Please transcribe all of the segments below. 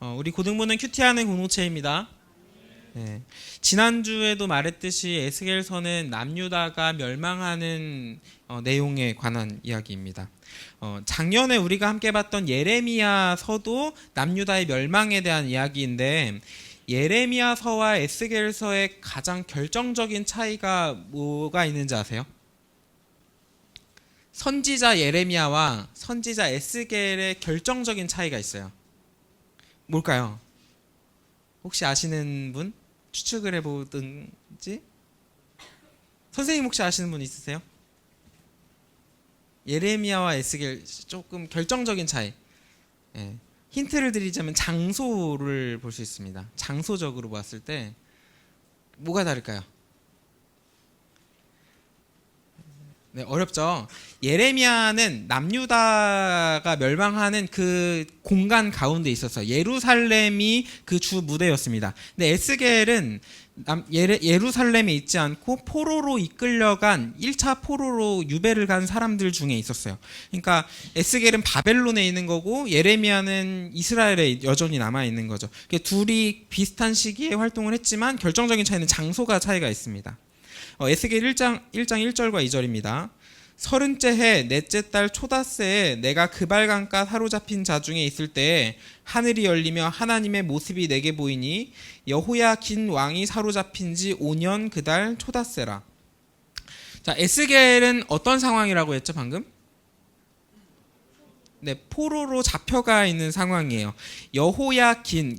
우리 고등부는 큐티하는 공동체입니다. 네. 지난주에도 말했듯이 에스겔서는 남유다가 멸망하는 내용에 관한 이야기입니다. 작년에 우리가 함께 봤던 예레미야서도 남유다의 멸망에 대한 이야기인데, 예레미야서와 에스겔서의 가장 결정적인 차이가 뭐가 있는지 아세요? 선지자 예레미야와 선지자 에스겔의 결정적인 차이가 있어요. 뭘까요? 혹시 아시는 분? 추측을 해보든지? 선생님 혹시 아시는 분 있으세요? 예레미야와 에스겔 조금 결정적인 차이. 예. 힌트를 드리자면 장소를 볼 수 있습니다. 장소적으로 봤을 때 뭐가 다를까요? 네, 어렵죠. 예레미야는 남유다가 멸망하는 그 공간 가운데 있었어요. 예루살렘이 그 주 무대였습니다. 근데 에스겔은 예루살렘에 있지 않고 포로로 이끌려간 1차 포로로 유배를 간 사람들 중에 있었어요. 그러니까 에스겔은 바벨론에 있는 거고 예레미야는 이스라엘에 여전히 남아 있는 거죠. 둘이 비슷한 시기에 활동을 했지만 결정적인 차이는 장소가 차이가 있습니다. 에스겔 1장 1절과 2절입니다. 30째 해 넷째 달 초닷새에 내가 그발강가 사로잡힌 자 중에 있을 때에 하늘이 열리며 하나님의 모습이 내게 보이니 여호야긴 왕이 사로잡힌 지 5년 그달 초닷새라. 자, 에스겔은 어떤 상황이라고 했죠 방금? 네, 포로로 잡혀가 있는 상황이에요. 여호야긴,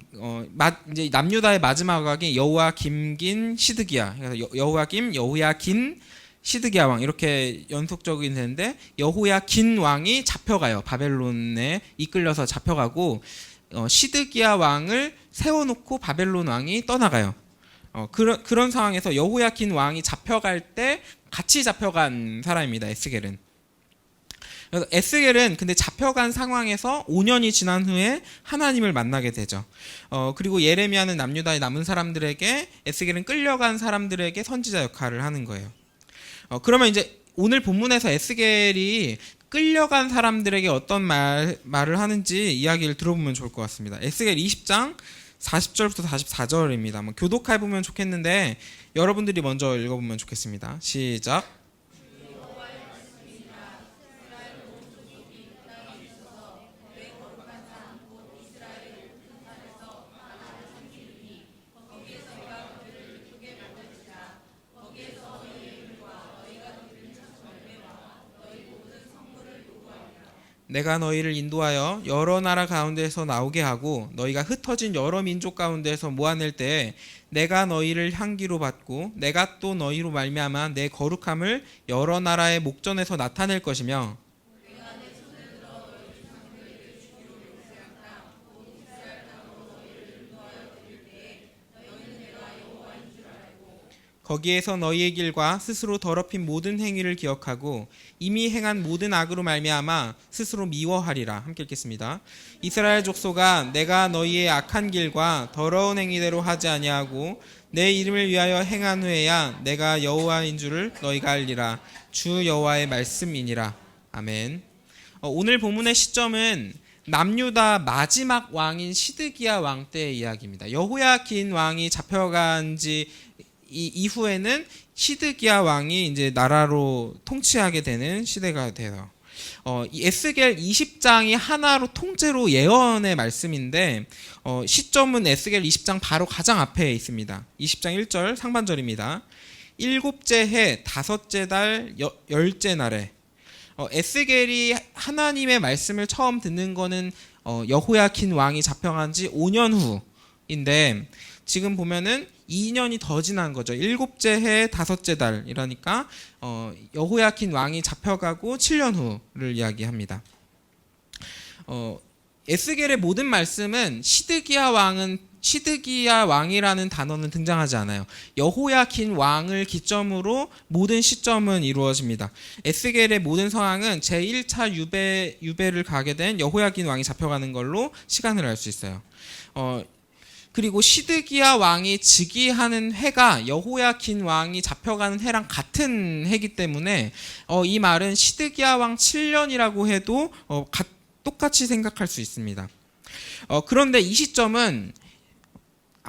이제 남유다의 마지막 왕이 여호야김긴 시드기야. 그래서 여호야긴, 시드기야 왕 이렇게 연속적인 되는데, 여호야긴 왕이 잡혀가요. 바벨론에 이끌려서 잡혀가고, 시드기야 왕을 세워놓고 바벨론 왕이 떠나가요. 그런 상황에서 여호야긴 왕이 잡혀갈 때 같이 잡혀간 사람입니다. 에스겔은. 그래서 에스겔은 근데 잡혀간 상황에서 5년이 지난 후에 하나님을 만나게 되죠. 그리고 예레미야는 남유다의 남은 사람들에게, 에스겔은 끌려간 사람들에게 선지자 역할을 하는 거예요. 그러면 이제 오늘 본문에서 에스겔이 끌려간 사람들에게 어떤 말을 하는지 이야기를 들어보면 좋을 것 같습니다. 에스겔 20장 40절부터 44절입니다. 교독해보면 좋겠는데 여러분들이 먼저 읽어보면 좋겠습니다. 시작. 내가 너희를 인도하여 여러 나라 가운데서 나오게 하고 너희가 흩어진 여러 민족 가운데서 모아낼 때에 내가 너희를 향기로 받고 내가 또 너희로 말미암아 내 거룩함을 여러 나라의 목전에서 나타낼 것이며, 거기에서 너희의 길과 스스로 더럽힌 모든 행위를 기억하고 이미 행한 모든 악으로 말미암아 스스로 미워하리라. 함께 읽겠습니다. 이스라엘 족속아, 내가 너희의 악한 길과 더러운 행위대로 하지 아니하고 내 이름을 위하여 행한 후에야 내가 여호와인 줄을 너희가 알리라. 주 여호와의 말씀이니라. 아멘. 오늘 본문의 시점은 남유다 마지막 왕인 시드기야 왕 때의 이야기입니다. 여호야긴 왕이 잡혀간 지 이후에는 시드기야 왕이 이제 나라로 통치하게 되는 시대가 돼요. 이 에스겔 20장이 하나로 통째로 예언의 말씀인데, 시점은 에스겔 20장 바로 가장 앞에 있습니다. 20장 1절 상반절입니다. 7째 해 5째 달 10째 날에. 에스겔이 하나님의 말씀을 처음 듣는 거는 여호야킨 왕이 잡혀간 지 5년 후인데, 지금 보면은 2년이 더 지난 거죠. 7째 해 5째 달 이러니까 여호야킨 왕이 잡혀가고 7년 후를 이야기합니다. 에스겔의 모든 말씀은 시드기야 왕이라는 단어는 등장하지 않아요. 여호야킨 왕을 기점으로 모든 시점은 이루어집니다. 에스겔의 모든 상황은 제1차 유배를 가게 된 여호야킨 왕이 잡혀가는 걸로 시간을 알 수 있어요. 그리고 시드기야 왕이 즉위하는 해가 여호야킨 왕이 잡혀가는 해랑 같은 해이기 때문에 이 말은 시드기야 왕 7년이라고 해도 똑같이 생각할 수 있습니다. 그런데 이 시점은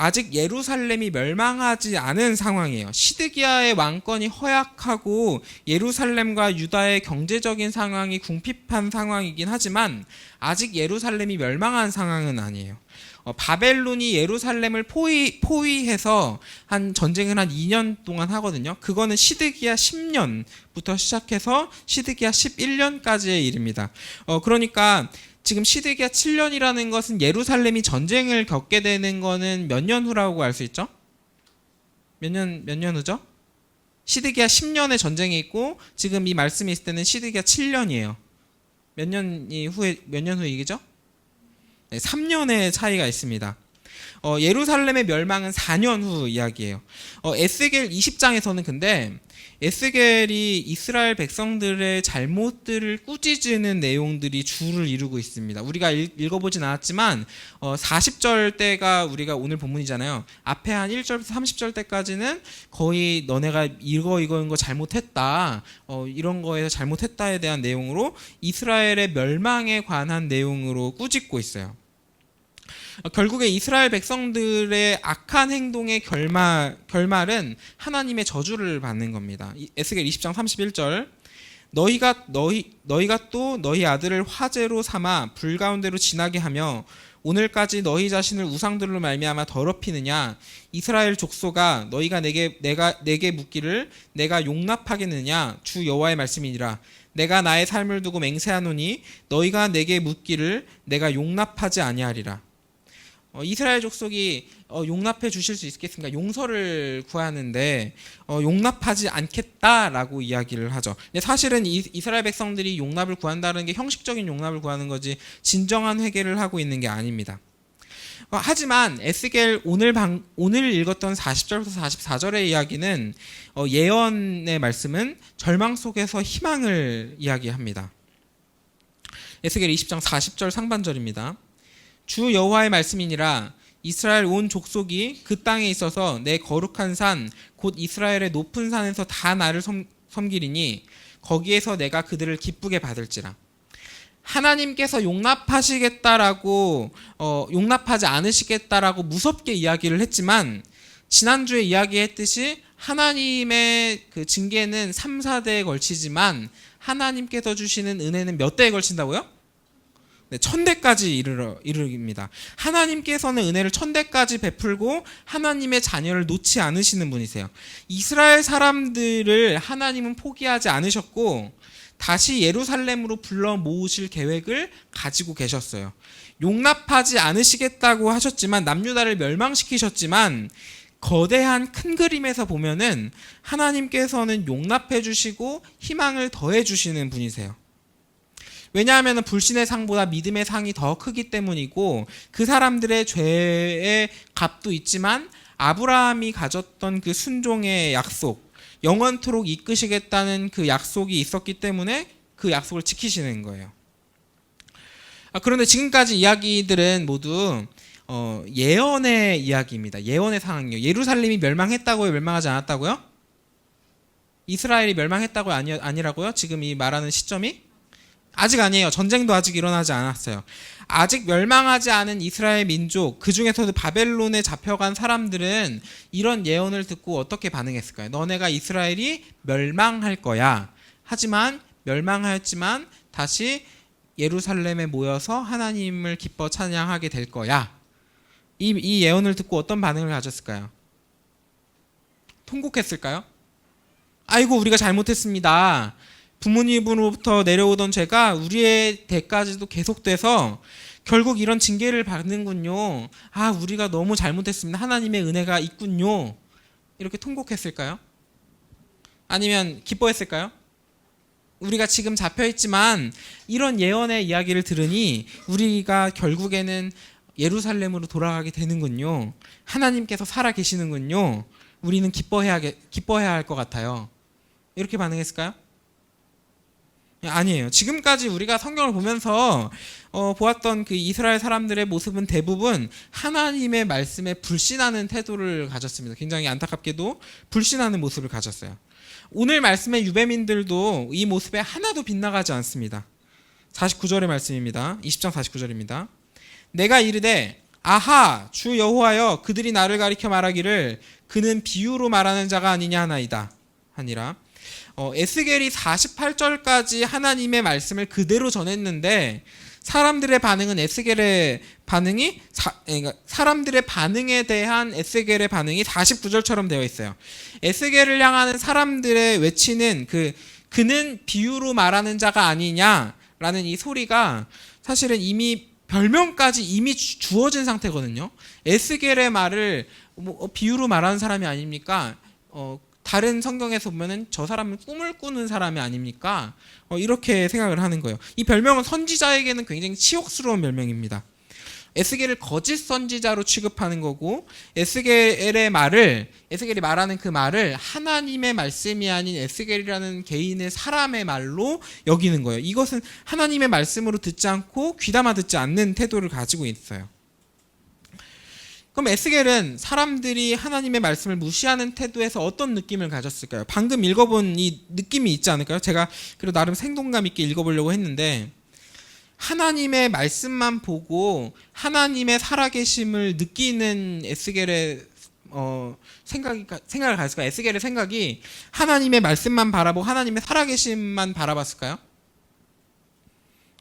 아직 예루살렘이 멸망하지 않은 상황이에요. 시드기야의 왕권이 허약하고 예루살렘과 유다의 경제적인 상황이 궁핍한 상황이긴 하지만 아직 예루살렘이 멸망한 상황은 아니에요. 바벨론이 예루살렘을 포위해서 한 전쟁을 한 2년 동안 하거든요. 그거는 시드기야 10년부터 시작해서 시드기야 11년까지의 일입니다. 그러니까 지금 시드기야 7년이라는 것은 예루살렘이 전쟁을 겪게 되는 거는 몇 년 후라고 알 수 있죠? 몇 년 후죠? 시드기야 10년의 전쟁이 있고 지금 이 말씀이 있을 때는 시드기야 7년이에요. 몇 년 후 얘기죠? 네, 3년의 차이가 있습니다. 예루살렘의 멸망은 4년 후 이야기예요. 에스겔 20장에서는 근데 에스겔이 이스라엘 백성들의 잘못들을 꾸짖는 내용들이 주를 이루고 있습니다. 우리가 읽어보진 않았지만 40절 때가 우리가 오늘 본문이잖아요. 앞에 한 1절부터 30절 때까지는 거의 너네가 이거 잘못했다, 이런 거에서 잘못했다에 대한 내용으로 이스라엘의 멸망에 관한 내용으로 꾸짖고 있어요. 결국에 이스라엘 백성들의 악한 행동의 결말은 하나님의 저주를 받는 겁니다. 에스겔 20장 31절 너희가 또 너희 아들을 화제로 삼아 불 가운데로 지나게 하며 오늘까지 너희 자신을 우상들로 말미암아 더럽히느냐? 이스라엘 족속아 너희가 내게 묻기를 내가 용납하겠느냐? 주 여호와의 말씀이니라. 내가 나의 삶을 두고 맹세하노니 너희가 내게 묻기를 내가 용납하지 아니하리라. 이스라엘 족속이 용납해 주실 수 있겠습니까? 용서를 구하는데 용납하지 않겠다라고 이야기를 하죠. 근데 사실은 이스라엘 백성들이 용납을 구한다는 게 형식적인 용납을 구하는 거지 진정한 회개를 하고 있는 게 아닙니다. 하지만 에스겔 오늘 읽었던 40절부터 44절의 이야기는 예언의 말씀은 절망 속에서 희망을 이야기합니다. 에스겔 20장 40절 상반절입니다. 주 여호와의 말씀이니라. 이스라엘 온 족속이 그 땅에 있어서 내 거룩한 산 곧 이스라엘의 높은 산에서 다 나를 섬기리니 거기에서 내가 그들을 기쁘게 받을지라. 하나님께서 용납하시겠다라고 용납하지 않으시겠다라고 무섭게 이야기를 했지만 지난주에 이야기했듯이 하나님의 그 징계는 3, 4대에 걸치지만 하나님께서 주시는 은혜는 몇 대에 걸친다고요? 네, 1000대까지 이르릅니다. 하나님께서는 은혜를 1000대까지 베풀고 하나님의 자녀를 놓지 않으시는 분이세요. 이스라엘 사람들을 하나님은 포기하지 않으셨고 다시 예루살렘으로 불러 모으실 계획을 가지고 계셨어요. 용납하지 않으시겠다고 하셨지만 남유다를 멸망시키셨지만 거대한 큰 그림에서 보면은 하나님께서는 용납해 주시고 희망을 더해 주시는 분이세요. 왜냐하면 불신의 상보다 믿음의 상이 더 크기 때문이고 그 사람들의 죄의 값도 있지만 아브라함이 가졌던 그 순종의 약속, 영원토록 이끄시겠다는 그 약속이 있었기 때문에 그 약속을 지키시는 거예요. 그런데 지금까지 이야기들은 모두 예언의 이야기입니다. 예언의 상황이에요. 예루살렘이 멸망했다고요? 멸망하지 않았다고요? 이스라엘이 멸망했다고요? 아니라고요? 지금 이 말하는 시점이? 아직 아니에요. 전쟁도 아직 일어나지 않았어요. 아직 멸망하지 않은 이스라엘 민족, 그 중에서도 바벨론에 잡혀간 사람들은 이런 예언을 듣고 어떻게 반응했을까요? 너네가 이스라엘이 멸망할 거야. 하지만 멸망하였지만 다시 예루살렘에 모여서 하나님을 기뻐 찬양하게 될 거야. 이 예언을 듣고 어떤 반응을 가졌을까요? 통곡했을까요? 아이고 우리가 잘못했습니다. 부모님으로부터 내려오던 죄가 우리의 때까지도 계속돼서 결국 이런 징계를 받는군요. 아, 우리가 너무 잘못했습니다. 하나님의 은혜가 있군요. 이렇게 통곡했을까요? 아니면 기뻐했을까요? 우리가 지금 잡혀있지만 이런 예언의 이야기를 들으니 우리가 결국에는 예루살렘으로 돌아가게 되는군요. 하나님께서 살아계시는군요. 우리는 기뻐해야 할 것 같아요. 이렇게 반응했을까요? 아니에요. 지금까지 우리가 성경을 보면서 보았던 그 이스라엘 사람들의 모습은 대부분 하나님의 말씀에 불신하는 태도를 가졌습니다. 굉장히 안타깝게도 불신하는 모습을 가졌어요. 오늘 말씀의 유대민들도 이 모습에 하나도 빗나가지 않습니다. 49절의 말씀입니다. 20장 49절입니다. 내가 이르되 아하 주 여호와여 그들이 나를 가리켜 말하기를 그는 비유로 말하는 자가 아니냐 하나이다 하니라. 에스겔이 48절까지 하나님의 말씀을 그대로 전했는데 사람들의 반응은 에스겔의 반응이 그러니까 사람들의 반응에 대한 에스겔의 반응이 49절처럼 되어 있어요. 에스겔을 향하는 사람들의 외치는 그는 비유로 말하는 자가 아니냐라는 이 소리가 사실은 이미 별명까지 이미 주어진 상태거든요. 에스겔의 말을 비유로 말하는 사람이 아닙니까? 다른 성경에서 보면은 저 사람은 꿈을 꾸는 사람이 아닙니까? 이렇게 생각을 하는 거예요. 이 별명은 선지자에게는 굉장히 치욕스러운 별명입니다. 에스겔을 거짓 선지자로 취급하는 거고 에스겔이 말하는 그 말을 하나님의 말씀이 아닌 에스겔이라는 개인의 사람의 말로 여기는 거예요. 이것은 하나님의 말씀으로 듣지 않고 귀담아 듣지 않는 태도를 가지고 있어요. 그럼 에스겔은 사람들이 하나님의 말씀을 무시하는 태도에서 어떤 느낌을 가졌을까요? 방금 읽어본 이 느낌이 있지 않을까요? 제가 그래도 나름 생동감 있게 읽어보려고 했는데 하나님의 말씀만 보고 하나님의 살아계심을 느끼는 에스겔의 생각을 가졌을까요? 에스겔의 생각이 하나님의 말씀만 바라보고 하나님의 살아계심만 바라봤을까요?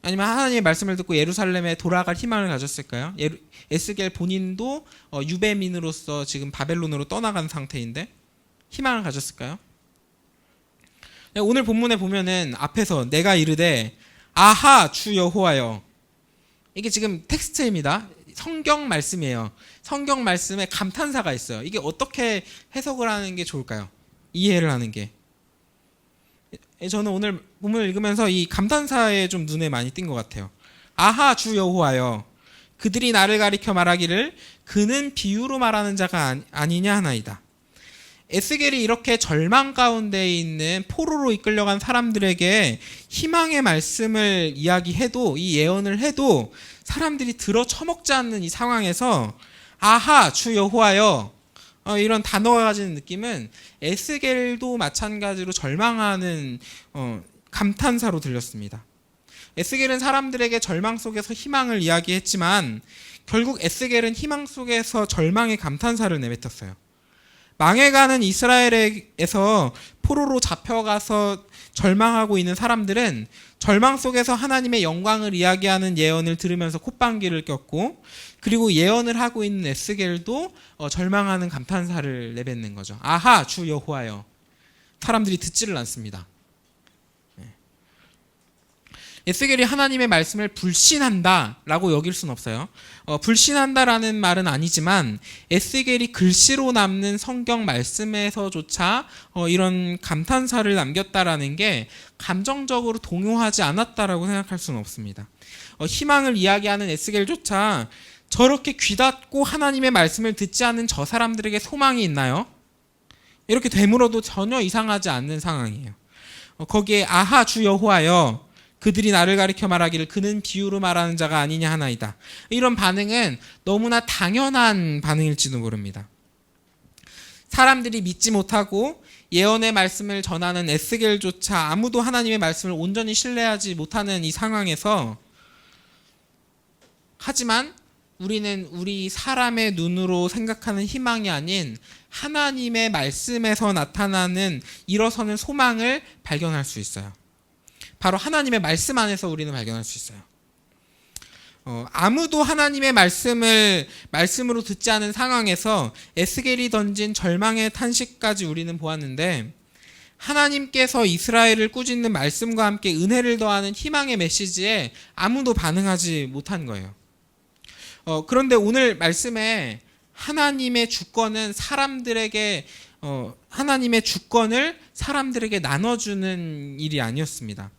아니면 하나님의 말씀을 듣고 예루살렘에 돌아갈 희망을 가졌을까요? 에스겔 본인도 유배민으로서 지금 바벨론으로 떠나간 상태인데 희망을 가졌을까요? 오늘 본문에 보면은 앞에서 내가 이르되 아하 주 여호와여, 이게 지금 텍스트입니다. 성경 말씀이에요. 성경 말씀에 감탄사가 있어요. 이게 어떻게 해석을 하는 게 좋을까요? 이해를 하는 게. 저는 오늘 본문을 읽으면서 이 감탄사에 좀 눈에 많이 띈 것 같아요. 아하 주 여호와여 그들이 나를 가리켜 말하기를 그는 비유로 말하는 자가 아니냐 하나이다. 에스겔이 이렇게 절망 가운데 있는 포로로 이끌려간 사람들에게 희망의 말씀을 이야기해도 이 예언을 해도 사람들이 들어 처먹지 않는 이 상황에서 아하 주 여호와여 이런 단어가 가지는 느낌은 에스겔도 마찬가지로 절망하는 감탄사로 들렸습니다. 에스겔은 사람들에게 절망 속에서 희망을 이야기했지만 결국 에스겔은 희망 속에서 절망의 감탄사를 내뱉었어요. 망해가는 이스라엘에서 포로로 잡혀가서 절망하고 있는 사람들은 절망 속에서 하나님의 영광을 이야기하는 예언을 들으면서 콧방귀를 꼈고, 그리고 예언을 하고 있는 에스겔도 절망하는 감탄사를 내뱉는 거죠. 아하 주 여호와여. 사람들이 듣지를 않습니다. 에스겔이 하나님의 말씀을 불신한다라고 여길 수는 없어요. 불신한다라는 말은 아니지만 에스겔이 글씨로 남는 성경 말씀에서조차 이런 감탄사를 남겼다라는 게 감정적으로 동요하지 않았다라고 생각할 수는 없습니다. 희망을 이야기하는 에스겔조차 저렇게 귀닫고 하나님의 말씀을 듣지 않는 저 사람들에게 소망이 있나요? 이렇게 되물어도 전혀 이상하지 않는 상황이에요. 거기에 아하 주 여호와여 그들이 나를 가리켜 말하기를 그는 비유로 말하는 자가 아니냐 하나이다. 이런 반응은 너무나 당연한 반응일지도 모릅니다. 사람들이 믿지 못하고 예언의 말씀을 전하는 에스겔조차 아무도 하나님의 말씀을 온전히 신뢰하지 못하는 이 상황에서, 하지만 우리는 우리 사람의 눈으로 생각하는 희망이 아닌 하나님의 말씀에서 나타나는 일어서는 소망을 발견할 수 있어요. 바로 하나님의 말씀 안에서 우리는 발견할 수 있어요. 아무도 하나님의 말씀으로 듣지 않은 상황에서 에스겔이 던진 절망의 탄식까지 우리는 보았는데, 하나님께서 이스라엘을 꾸짖는 말씀과 함께 은혜를 더하는 희망의 메시지에 아무도 반응하지 못한 거예요. 그런데 오늘 말씀에 하나님의 주권은 하나님의 주권을 사람들에게 나눠주는 일이 아니었습니다.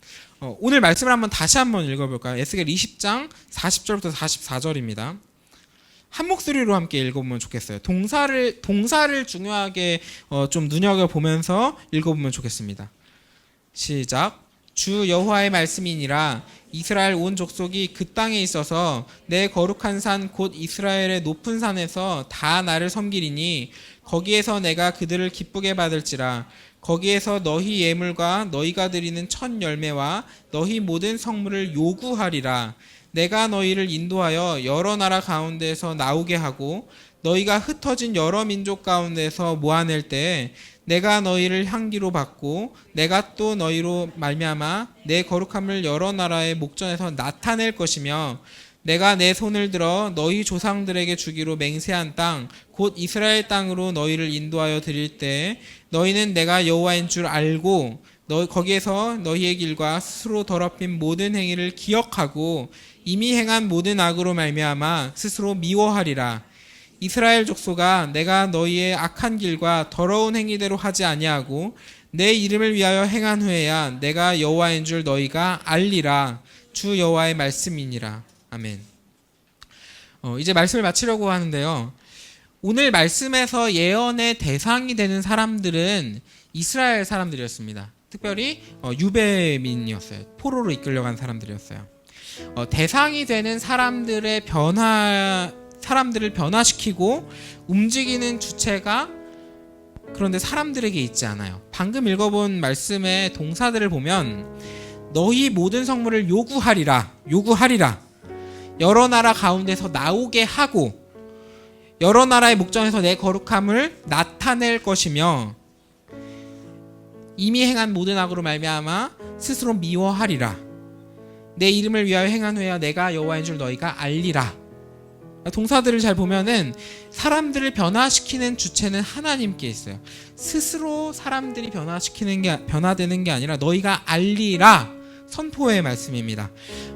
오늘 말씀을 다시 한번 읽어볼까요? 에스겔 20장 40절부터 44절입니다. 한 목소리로 함께 읽어보면 좋겠어요. 동사를 중요하게 좀 눈여겨보면서 읽어보면 좋겠습니다. 시작. 주 여호와의 말씀이니라. 이스라엘 온 족속이 그 땅에 있어서 내 거룩한 산 곧 이스라엘의 높은 산에서 다 나를 섬기리니 거기에서 내가 그들을 기쁘게 받을지라. 거기에서 너희 예물과 너희가 드리는 첫 열매와 너희 모든 성물을 요구하리라. 내가 너희를 인도하여 여러 나라 가운데서 나오게 하고 너희가 흩어진 여러 민족 가운데서 모아낼 때에 내가 너희를 향기로 받고 내가 또 너희로 말미암아 내 거룩함을 여러 나라의 목전에서 나타낼 것이며 내가 내 손을 들어 너희 조상들에게 주기로 맹세한 땅 곧 이스라엘 땅으로 너희를 인도하여 드릴 때 너희는 내가 여호와인 줄 알고 거기에서 너희의 길과 스스로 더럽힌 모든 행위를 기억하고 이미 행한 모든 악으로 말미암아 스스로 미워하리라. 이스라엘 족속아, 내가 너희의 악한 길과 더러운 행위대로 하지 아니하고 내 이름을 위하여 행한 후에야 내가 여호와인 줄 너희가 알리라. 주 여호와의 말씀이니라. 아멘. 이제 말씀을 마치려고 하는데요. 오늘 말씀에서 예언의 대상이 되는 사람들은 이스라엘 사람들이었습니다. 특별히 유배민이었어요. 포로로 이끌려간 사람들이었어요. 대상이 되는 사람들을 변화시키고 움직이는 주체가 그런데 사람들에게 있지 않아요. 방금 읽어본 말씀의 동사들을 보면 너희 모든 성물을 요구하리라. 여러 나라 가운데서 나오게 하고 여러 나라의 목전에서 내 거룩함을 나타낼 것이며 이미 행한 모든 악으로 말미암아 스스로 미워하리라. 내 이름을 위하여 행한 후에야 내가 여호와인 줄 너희가 알리라. 동사들을 잘 보면은 사람들을 변화시키는 주체는 하나님께 있어요. 스스로 사람들이 변화되는 게 아니라 너희가 알리라. 선포의 말씀입니다.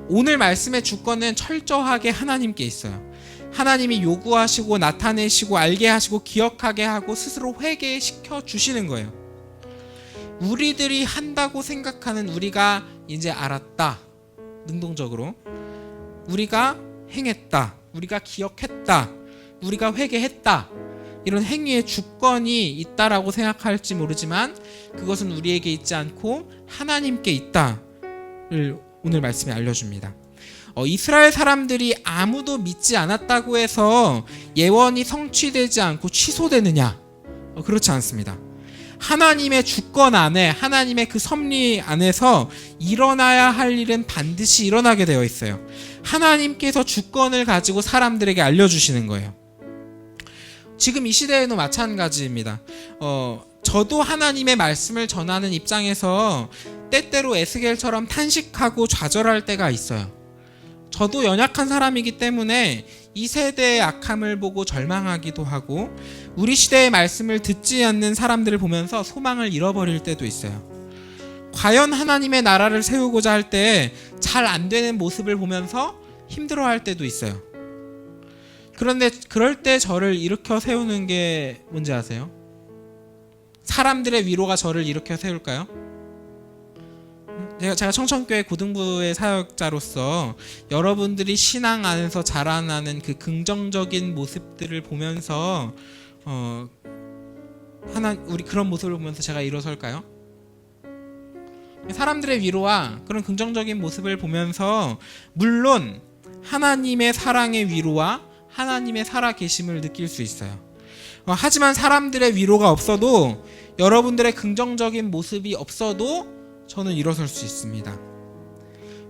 오늘 말씀의 주권은 철저하게 하나님께 있어요. 하나님이 요구하시고 나타내시고 알게 하시고 기억하게 하고 스스로 회개시켜 주시는 거예요. 우리들이 한다고 생각하는 우리가 이제 알았다. 능동적으로 우리가 행했다. 우리가 기억했다. 우리가 회개했다. 이런 행위의 주권이 있다라고 생각할지 모르지만 그것은 우리에게 있지 않고 하나님께 있다를 오늘 말씀이 알려줍니다. 이스라엘 사람들이 아무도 믿지 않았다고 해서 예언이 성취되지 않고 취소되느냐? 그렇지 않습니다. 하나님의 주권 안에, 하나님의 그 섭리 안에서 일어나야 할 일은 반드시 일어나게 되어 있어요. 하나님께서 주권을 가지고 사람들에게 알려주시는 거예요. 지금 이 시대에도 마찬가지입니다. 저도 하나님의 말씀을 전하는 입장에서 때때로 에스겔처럼 탄식하고 좌절할 때가 있어요. 저도 연약한 사람이기 때문에 이 세대의 악함을 보고 절망하기도 하고 우리 시대의 말씀을 듣지 않는 사람들을 보면서 소망을 잃어버릴 때도 있어요. 과연 하나님의 나라를 세우고자 할 때 잘 안 되는 모습을 보면서 힘들어할 때도 있어요. 그런데 그럴 때 저를 일으켜 세우는 게 뭔지 아세요? 사람들의 위로가 저를 일으켜 세울까요? 제가 청천교회 고등부의 사역자로서 여러분들이 신앙 안에서 자라나는 그 긍정적인 모습들을 보면서 우리 그런 모습을 보면서 제가 일어설까요? 사람들의 위로와 그런 긍정적인 모습을 보면서 물론 하나님의 사랑의 위로와 하나님의 살아계심을 느낄 수 있어요. 하지만 사람들의 위로가 없어도 여러분들의 긍정적인 모습이 없어도 저는 일어설 수 있습니다.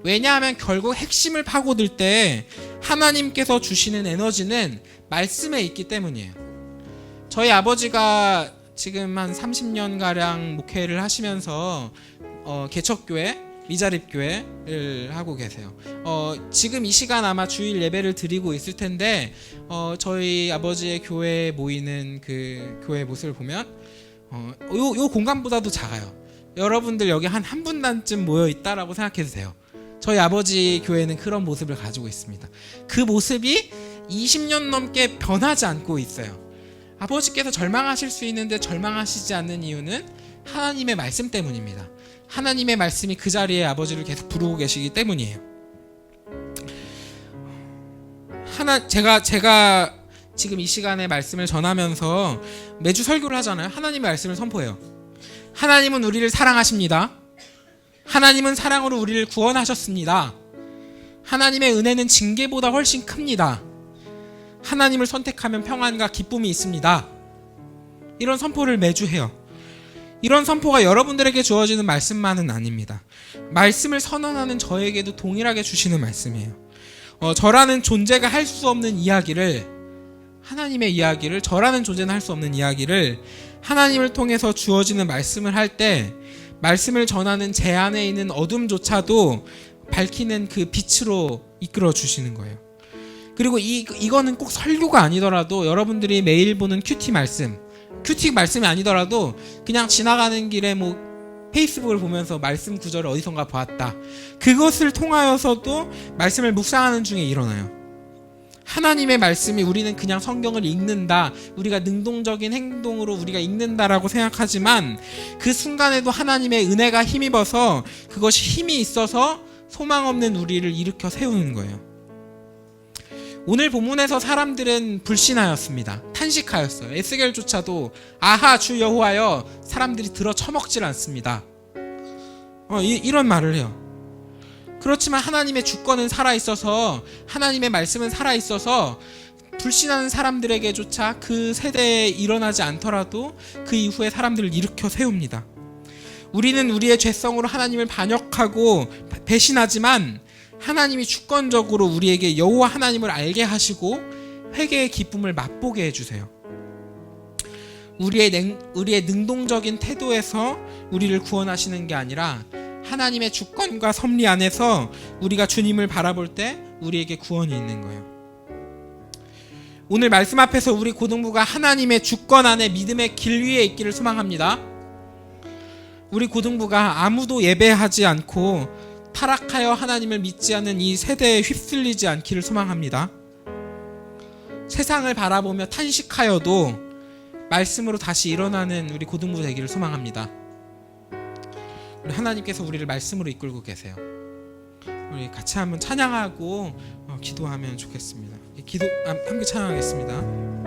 왜냐하면 결국 핵심을 파고들 때 하나님께서 주시는 에너지는 말씀에 있기 때문이에요. 저희 아버지가 지금 한 30년가량 목회를 하시면서 개척교회, 미자립교회를 하고 계세요. 지금 이 시간 아마 주일 예배를 드리고 있을 텐데 저희 아버지의 교회에 모이는 그 교회 모습을 보면 요 공간보다도 작아요. 여러분들 여기 한 분단쯤 모여 있다라고 생각해도 돼요. 저희 아버지 교회는 그런 모습을 가지고 있습니다. 그 모습이 20년 넘게 변하지 않고 있어요. 아버지께서 절망하실 수 있는데 절망하시지 않는 이유는 하나님의 말씀 때문입니다. 하나님의 말씀이 그 자리에 아버지를 계속 부르고 계시기 때문이에요. 제가 지금 이 시간에 말씀을 전하면서 매주 설교를 하잖아요. 하나님의 말씀을 선포해요. 하나님은 우리를 사랑하십니다. 하나님은 사랑으로 우리를 구원하셨습니다. 하나님의 은혜는 징계보다 훨씬 큽니다. 하나님을 선택하면 평안과 기쁨이 있습니다. 이런 선포를 매주 해요. 이런 선포가 여러분들에게 주어지는 말씀만은 아닙니다. 말씀을 선언하는 저에게도 동일하게 주시는 말씀이에요. 저라는 존재가 할 수 없는 이야기를, 하나님의 이야기를, 저라는 존재는 할 수 없는 이야기를 하나님을 통해서 주어지는 말씀을 할 때 말씀을 전하는 제 안에 있는 어둠조차도 밝히는 그 빛으로 이끌어 주시는 거예요. 그리고 이거는 꼭 설교가 아니더라도 여러분들이 매일 보는 큐티 말씀이 아니더라도 그냥 지나가는 길에 뭐 페이스북을 보면서 말씀 구절을 어디선가 보았다, 그것을 통하여서도 말씀을 묵상하는 중에 일어나요. 하나님의 말씀이, 우리는 그냥 성경을 읽는다, 우리가 능동적인 행동으로 우리가 읽는다라고 생각하지만 그 순간에도 하나님의 은혜가 힘입어서 그것이 힘이 있어서 소망 없는 우리를 일으켜 세우는 거예요. 오늘 본문에서 사람들은 불신하였습니다. 탄식하였어요. 에스겔조차도 아하 주 여호와여, 사람들이 들어 처먹질 않습니다. 이런 말을 해요. 그렇지만 하나님의 주권은 살아있어서, 하나님의 말씀은 살아있어서 불신하는 사람들에게조차 그 세대에 일어나지 않더라도 그 이후에 사람들을 일으켜 세웁니다. 우리는 우리의 죄성으로 하나님을 반역하고 배신하지만 하나님이 주권적으로 우리에게 여호와 하나님을 알게 하시고 회개의 기쁨을 맛보게 해주세요. 우리의 능동적인 태도에서 우리를 구원하시는 게 아니라 하나님의 주권과 섭리 안에서 우리가 주님을 바라볼 때 우리에게 구원이 있는 거예요. 오늘 말씀 앞에서 우리 고등부가 하나님의 주권 안에 믿음의 길 위에 있기를 소망합니다. 우리 고등부가 아무도 예배하지 않고 타락하여 하나님을 믿지 않는 이 세대에 휩쓸리지 않기를 소망합니다. 세상을 바라보며 탄식하여도 말씀으로 다시 일어나는 우리 고등부 되기를 소망합니다. 우리 하나님께서 우리를 말씀으로 이끌고 계세요. 우리 같이 한번 찬양하고 기도하면 좋겠습니다. 함께 찬양하겠습니다.